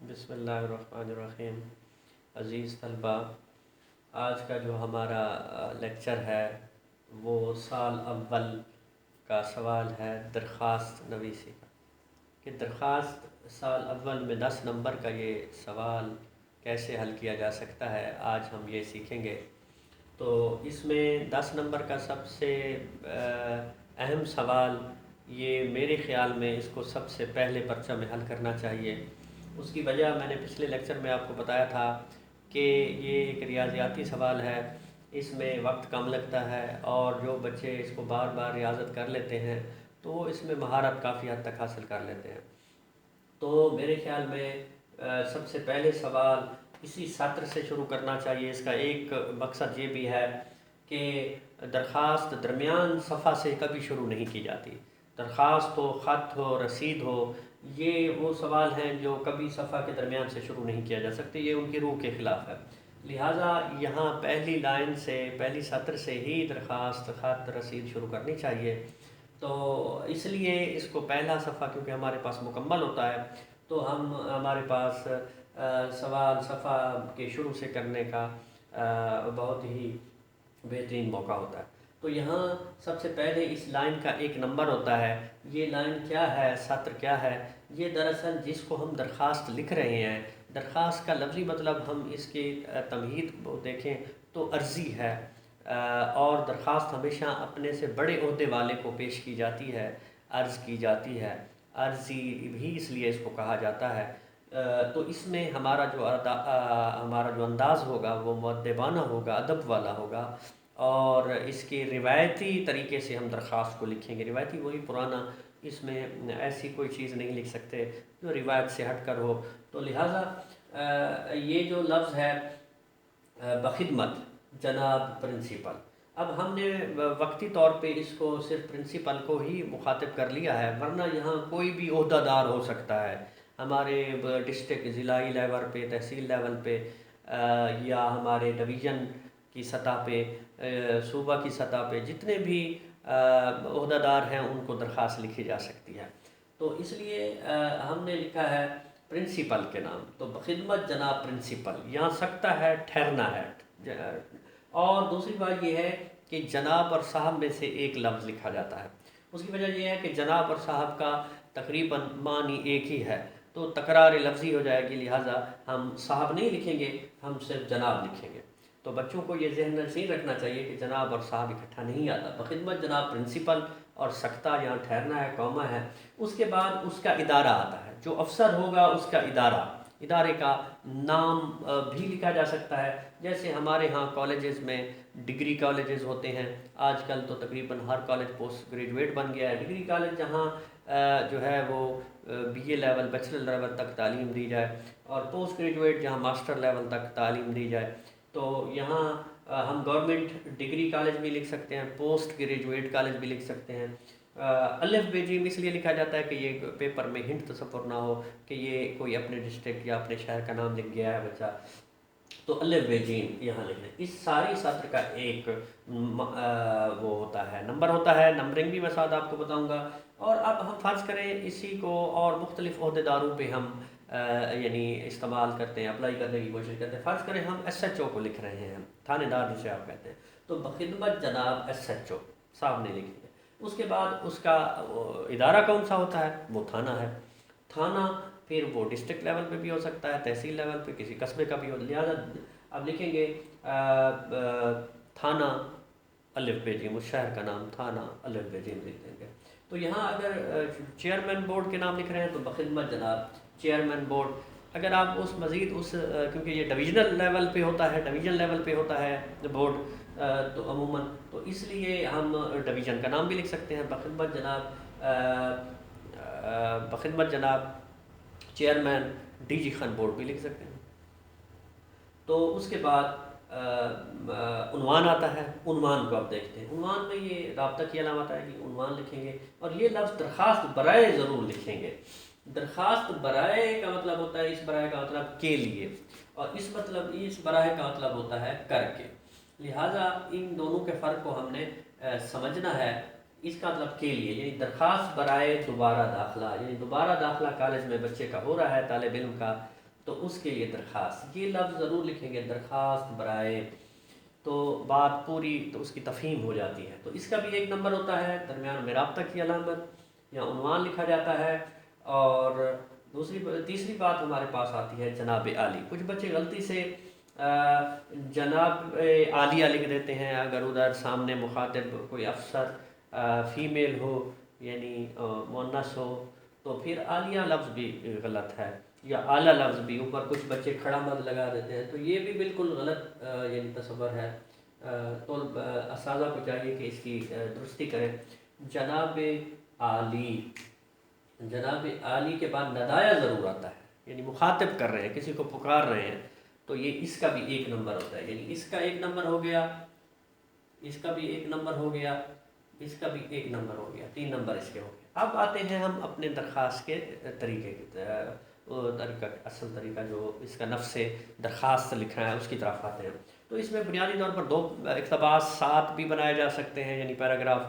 بسم اللہ الرحمن الرحیم۔ عزیز طلبہ، آج کا جو ہمارا لیکچر ہے وہ سال اول کا سوال ہے درخواست نویسی کا، کہ درخواست سال اول میں 10 نمبر کا یہ سوال کیسے حل کیا جا سکتا ہے، آج ہم یہ سیکھیں گے۔ تو اس میں 10 نمبر کا سب سے اہم سوال، یہ میرے خیال میں اس کو سب سے پہلے پرچہ میں حل کرنا چاہیے۔ اس کی وجہ میں نے پچھلے لیکچر میں آپ کو بتایا تھا کہ یہ ایک ریاضیاتی سوال ہے، اس میں وقت کم لگتا ہے، اور جو بچے اس کو بار بار ریاضت کر لیتے ہیں تو وہ اس میں مہارت کافی حد تک حاصل کر لیتے ہیں۔ تو میرے خیال میں سب سے پہلے سوال اسی سطر سے شروع کرنا چاہیے۔ اس کا ایک مقصد یہ بھی ہے کہ درخواست درمیان صفحہ سے کبھی شروع نہیں کی جاتی۔ درخواست ہو، خط ہو، رسید ہو، یہ وہ سوال ہیں جو کبھی صفحہ کے درمیان سے شروع نہیں کیا جا سکتے، یہ ان کی روح کے خلاف ہے۔ لہٰذا یہاں پہلی لائن سے، پہلی سطر سے ہی درخواست، خط، رسید شروع کرنی چاہیے۔ تو اس لیے اس کو پہلا صفحہ کیونکہ ہمارے پاس مکمل ہوتا ہے، تو ہمارے پاس سوال صفحہ کے شروع سے کرنے کا بہت ہی بہترین موقع ہوتا ہے۔ تو یہاں سب سے پہلے اس لائن کا ایک نمبر ہوتا ہے۔ یہ لائن کیا ہے، سطر کیا ہے؟ یہ دراصل جس کو ہم درخواست لکھ رہے ہیں، درخواست کا لفظی مطلب ہم اس کی تمہید کو دیکھیں تو عرضی ہے، اور درخواست ہمیشہ اپنے سے بڑے عہدے والے کو پیش کی جاتی ہے، عرض کی جاتی ہے۔ عرضی بھی اس لیے اس کو کہا جاتا ہے۔ تو اس میں ہمارا جو انداز ہوگا وہ مؤدبانہ ہوگا، ادب والا ہوگا، اور اس کے روایتی طریقے سے ہم درخواست کو لکھیں گے۔ روایتی وہی پرانا، اس میں ایسی کوئی چیز نہیں لکھ سکتے جو روایت سے ہٹ کر ہو۔ تو لہٰذا یہ جو لفظ ہے بخدمت جناب پرنسپل، اب ہم نے وقتی طور پہ اس کو صرف پرنسپل کو ہی مخاطب کر لیا ہے، ورنہ یہاں کوئی بھی عہدہ دار ہو سکتا ہے۔ ہمارے ڈسٹرکٹ، ضلعی لیول پہ، تحصیل لیول پہ، یا ہمارے ڈویژن کی سطح پہ، صوبہ کی سطح پہ، جتنے بھی عہدہ دار ہیں ان کو درخواست لکھی جا سکتی ہے۔ تو اس لیے ہم نے لکھا ہے پرنسپل کے نام، تو بخدمت جناب پرنسپل، یہاں سکتا ہے، ٹھہرنا ہے۔ اور دوسری بات یہ ہے کہ جناب اور صاحب میں سے ایک لفظ لکھا جاتا ہے۔ اس کی وجہ یہ ہے کہ جناب اور صاحب کا تقریباً معنی ایک ہی ہے، تو تکرار لفظی ہو جائے گی، لہٰذا ہم صاحب نہیں لکھیں گے، ہم صرف جناب لکھیں گے۔ تو بچوں کو یہ ذہن نشین رکھنا چاہیے کہ جناب اور صاحب اکٹھا نہیں آتا۔ بخدمت جناب پرنسپل، اور سکتا یہاں ٹھہرنا ہے، کوما ہے۔ اس کے بعد اس کا ادارہ آتا ہے، جو افسر ہوگا اس کا ادارہ، ادارے کا نام بھی لکھا جا سکتا ہے۔ جیسے ہمارے ہاں کالجز میں ڈگری کالجز ہوتے ہیں، آج کل تو تقریباً ہر کالج پوسٹ گریجویٹ بن گیا ہے۔ ڈگری کالج جہاں جو ہے وہ B A level, bachelor level تک تعلیم دی جائے، اور پوسٹ گریجویٹ جہاں ماسٹر لیول تک تعلیم دی جائے۔ تو یہاں ہم گورنمنٹ ڈگری کالج بھی لکھ سکتے ہیں، پوسٹ گریجویٹ کالج بھی لکھ سکتے ہیں۔ الف بے جیم اس لیے لکھا جاتا ہے کہ یہ پیپر میں ہنٹ تصور نہ ہو کہ یہ کوئی اپنے ڈسٹرکٹ یا اپنے شہر کا نام لکھ گیا ہے بچہ، تو الف بے جیم یہاں لکھیں۔ اس ساری سطر کا ایک وہ ہوتا ہے، نمبر ہوتا ہے، نمبرنگ بھی میں ساتھ آپ کو بتاؤں گا۔ اور اب ہم فرض کریں اسی کو اور مختلف عہدے داروں پہ ہم یعنی استعمال کرتے ہیں، اپلائی کرنے کی کوشش کرتے ہیں۔ فرض کریں ہم ایس ایچ او کو لکھ رہے ہیں، تھانے دار جسے آپ کہتے ہیں، تو بخدمت جناب ایس ایچ او صاحب نے لکھ دیا۔ اس کے بعد اس کا ادارہ کون سا ہوتا ہے، وہ تھانہ ہے۔ تھانہ پھر وہ ڈسٹرکٹ لیول پہ بھی ہو سکتا ہے، تحصیل لیول پہ، کسی قصبے کا بھی ہو، لہٰذا اب لکھیں گے تھانہ الف بے جیم، اس شہر کا نام تھانہ الف بے جیم لکھ دیں گے۔ تو یہاں اگر چیئرمین بورڈ کے نام لکھ رہے ہیں تو بخدمت جناب چیئرمین بورڈ۔ اگر آپ اس مزید کیونکہ یہ ڈویژنل لیول پہ ہوتا ہے، ڈویژن لیول پہ ہوتا ہے بورڈ، تو عموماً تو اس لیے ہم ڈویژن کا نام بھی لکھ سکتے ہیں، بخدمت جناب chairman D G Khan board بھی لکھ سکتے ہیں۔ تو اس کے بعد عنوان آتا ہے۔ عنوان کو آپ دیکھتے ہیں، عنوان میں یہ رابطہ کی علامت آئے گی، عنوان لکھیں گے، اور یہ لفظ درخواست برائے ضرور لکھیں گے۔ درخواست برائے کا مطلب ہوتا ہے، اس برائے کا مطلب کے لیے، اور اس برائے کا مطلب ہوتا ہے کر کے۔ لہٰذا ان دونوں کے فرق کو ہم نے سمجھنا ہے۔ اس کا مطلب کے لیے، یعنی درخواست برائے دوبارہ داخلہ، یعنی دوبارہ داخلہ کالج میں بچے کا ہو رہا ہے، طالب علم کا، تو اس کے لیے درخواست، یہ لفظ ضرور لکھیں گے، درخواست برائے، تو بات پوری تو اس کی تفہیم ہو جاتی ہے۔ تو اس کا بھی ایک نمبر ہوتا ہے، درمیان میں رابطہ کی علامت یا عنوان لکھا جاتا ہے۔ اور تیسری بات ہمارے پاس آتی ہے جناب عالی۔ کچھ بچے غلطی سے جناب عالیہ لکھ دیتے ہیں، اگر ادھر سامنے مخاطب کوئی افسر فیمیل ہو یعنی مؤنث ہو تو پھر عالیہ لفظ بھی غلط ہے، یا اعلیٰ لفظ بھی، اوپر کچھ بچے کھڑا مد لگا دیتے ہیں، تو یہ بھی بالکل غلط یعنی تصور ہے۔ تو اساتذہ کو چاہیے کہ اس کی درستی کریں۔ جناب عالی، جناب عالی کے بعد ندایا ضرور آتا ہے، یعنی مخاطب کر رہے ہیں، کسی کو پکار رہے ہیں، تو یہ اس کا بھی ایک نمبر ہوتا ہے، یعنی اس کا ایک نمبر ہو گیا، اس کا بھی ایک نمبر ہو گیا، اس کا بھی ایک نمبر ہو گیا، 3 نمبر اس کے ہو گئے۔ اب آتے ہیں ہم اپنے درخواست کے طریقے کی اصل طریقہ جو اس کا نفس درخواست لکھنا ہے اس کی طرف آتے ہیں۔ تو اس میں بنیادی طور پر 2 اقتباسات بھی بنائے جا سکتے ہیں، یعنی پیراگراف،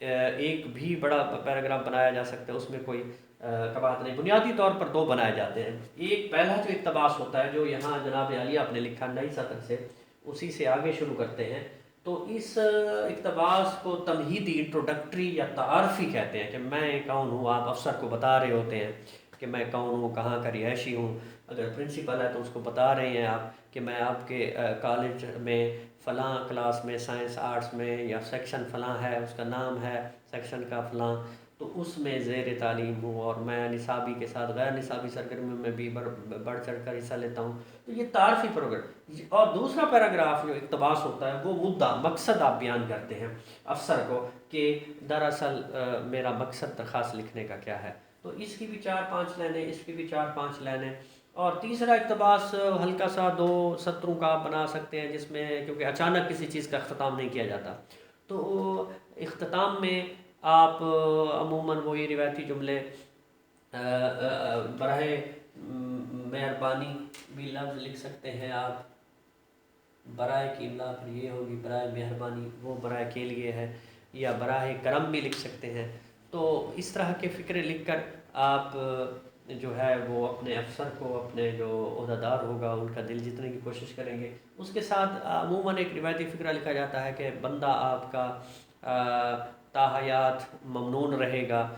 ایک بھی بڑا پیراگراف بنایا جا سکتا ہے، اس میں کوئی کباہت نہیں۔ بنیادی طور پر 2 بنائے جاتے ہیں۔ ایک پہلا جو اقتباس ہوتا ہے جو یہاں جناب عالیہ آپ نے لکھا نئی سطر سے، اسی سے آگے شروع کرتے ہیں۔ تو اس اقتباس کو تمہیدی، انٹروڈکٹری یا تعارفی کہتے ہیں، کہ میں کون ہوں۔ آپ افسر کو بتا رہے ہوتے ہیں کہ میں کون ہوں، کہاں کا رہائشی ہوں۔ اگر پرنسپل ہے تو اس کو بتا رہے ہیں آپ کہ میں آپ کے کالج میں فلاں کلاس میں سائنس آرٹس میں، یا سیکشن فلاں ہے، اس کا نام ہے سیکشن کا فلاں، تو اس میں زیر تعلیم ہوں، اور میں نصابی کے ساتھ غیر نصابی سرگرمیوں میں بھی بڑھ چڑھ کر حصہ لیتا ہوں۔ تو یہ تعارفی پروگرام۔ اور دوسرا پیراگراف جو اقتباس ہوتا ہے وہ مدعا، مقصد آپ بیان کرتے ہیں افسر کو کہ دراصل میرا مقصد درخواست لکھنے کا کیا ہے۔ تو اس کی بھی 4-5 لائنیں، اس کی بھی 4-5 لائنیں۔ اور تیسرا اقتباس ہلکا سا 2 سطروں کا آپ بنا سکتے ہیں، جس میں کیونکہ اچانک کسی چیز کا اختتام نہیں کیا جاتا، تو اختتام میں آپ عموماً وہی روایتی جملے براہ مہربانی بھی لفظ لکھ سکتے ہیں آپ، برائے کی املا پھر یہ ہوگی برائے مہربانی، وہ برائے کے لیے ہے، یا براہ کرم بھی لکھ سکتے ہیں۔ تو اس طرح کے فقرے لکھ کر آپ جو ہے وہ اپنے افسر کو، اپنے جو عہدیدار ہوگا ان کا دل جیتنے کی کوشش کریں گے۔ اس کے ساتھ عموماً ایک روایتی فقرہ لکھا جاتا ہے کہ بندہ آپ کا تاحیات ممنون رہے گا،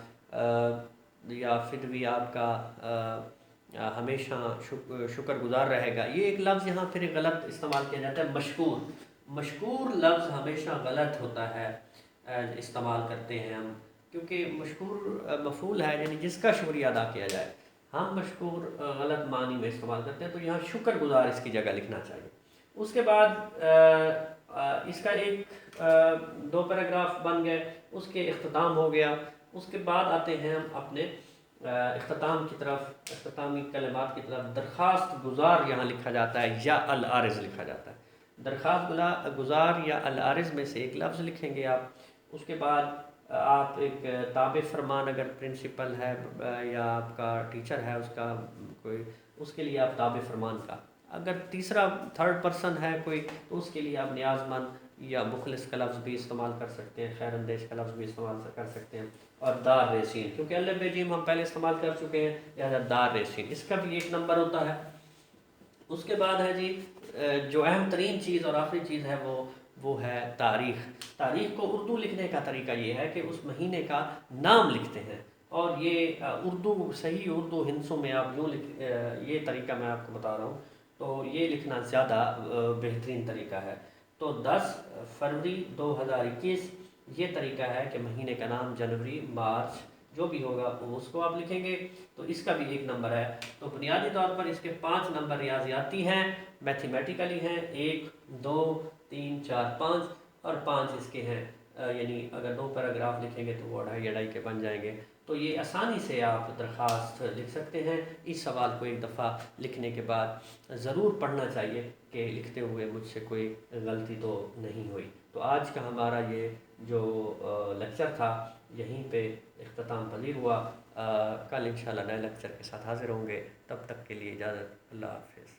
یا فدوی آپ کا ہمیشہ شکر گزار رہے گا۔ یہ ایک لفظ یہاں پھر غلط استعمال کیا جاتا ہے، مشکور۔ مشکور لفظ ہمیشہ غلط ہوتا ہے، استعمال کرتے ہیں ہم، کیونکہ مشکور مفعول ہے، یعنی جس کا شکریہ ادا کیا جائے۔ ہم مشکور غلط معنی میں استعمال کرتے ہیں، تو یہاں شکر گزار اس کی جگہ لکھنا چاہیے۔ اس کے بعد اس کا ایک 2 پیراگراف بن گئے، اس کے اختتام ہو گیا۔ اس کے بعد آتے ہیں ہم اپنے اختتام کی طرف، اختتامی کلمات کی طرف۔ درخواست گزار یہاں لکھا جاتا ہے یا العارض لکھا جاتا ہے۔ درخواست گزار یا العارض میں سے ایک لفظ لکھیں گے آپ۔ اس کے بعد آپ ایک تابع فرمان، اگر پرنسپل ہے یا آپ کا ٹیچر ہے اس کا کوئی، اس کے لیے آپ تابع فرمان کا، اگر تیسرا 3rd پرسن ہے کوئی تو اس کے لیے آپ نیاز مند یا مخلص کا لفظ بھی استعمال کر سکتے ہیں، خیر اندیش کا لفظ بھی استعمال کر سکتے ہیں۔ اور دار ریسین، کیونکہ الف بے جیم ہم پہلے استعمال کر چکے ہیں، لہٰذا دار ریسین، اس کا بھی 1 نمبر ہوتا ہے۔ اس کے بعد ہے جی جو اہم ترین چیز اور آخری چیز ہے وہ ہے تاریخ۔ تاریخ کو اردو لکھنے کا طریقہ یہ ہے کہ اس مہینے کا نام لکھتے ہیں، اور یہ اردو، صحیح اردو ہندسوں میں آپ یوں یہ طریقہ میں آپ کو بتا رہا ہوں، تو یہ لکھنا زیادہ بہترین طریقہ ہے۔ تو 10 فروری 2021 یہ طریقہ ہے کہ مہینے کا نام جنوری، مارچ جو بھی ہوگا اس کو آپ لکھیں گے، تو اس کا بھی 1 نمبر ہے۔ تو بنیادی طور پر اس کے 5 نمبر ریاضیاتی ہیں، میتھمیٹیکلی ہیں، 1 2 3 4 5، اور 5 اس کے ہیں، یعنی اگر 2 پیراگراف لکھیں گے تو وہ 2.5 کے بن جائیں گے۔ تو یہ آسانی سے آپ درخواست لکھ سکتے ہیں۔ اس سوال کو 1 دفعہ لکھنے کے بعد ضرور پڑھنا چاہیے کہ لکھتے ہوئے مجھ سے کوئی غلطی تو نہیں ہوئی۔ تو آج کا ہمارا یہ جو لیکچر تھا یہیں پہ اختتام پذیر ہوا۔ کل انشاءاللہ نئے لیکچر کے ساتھ حاضر ہوں گے، تب تک کے لیے اجازت، اللہ حافظ۔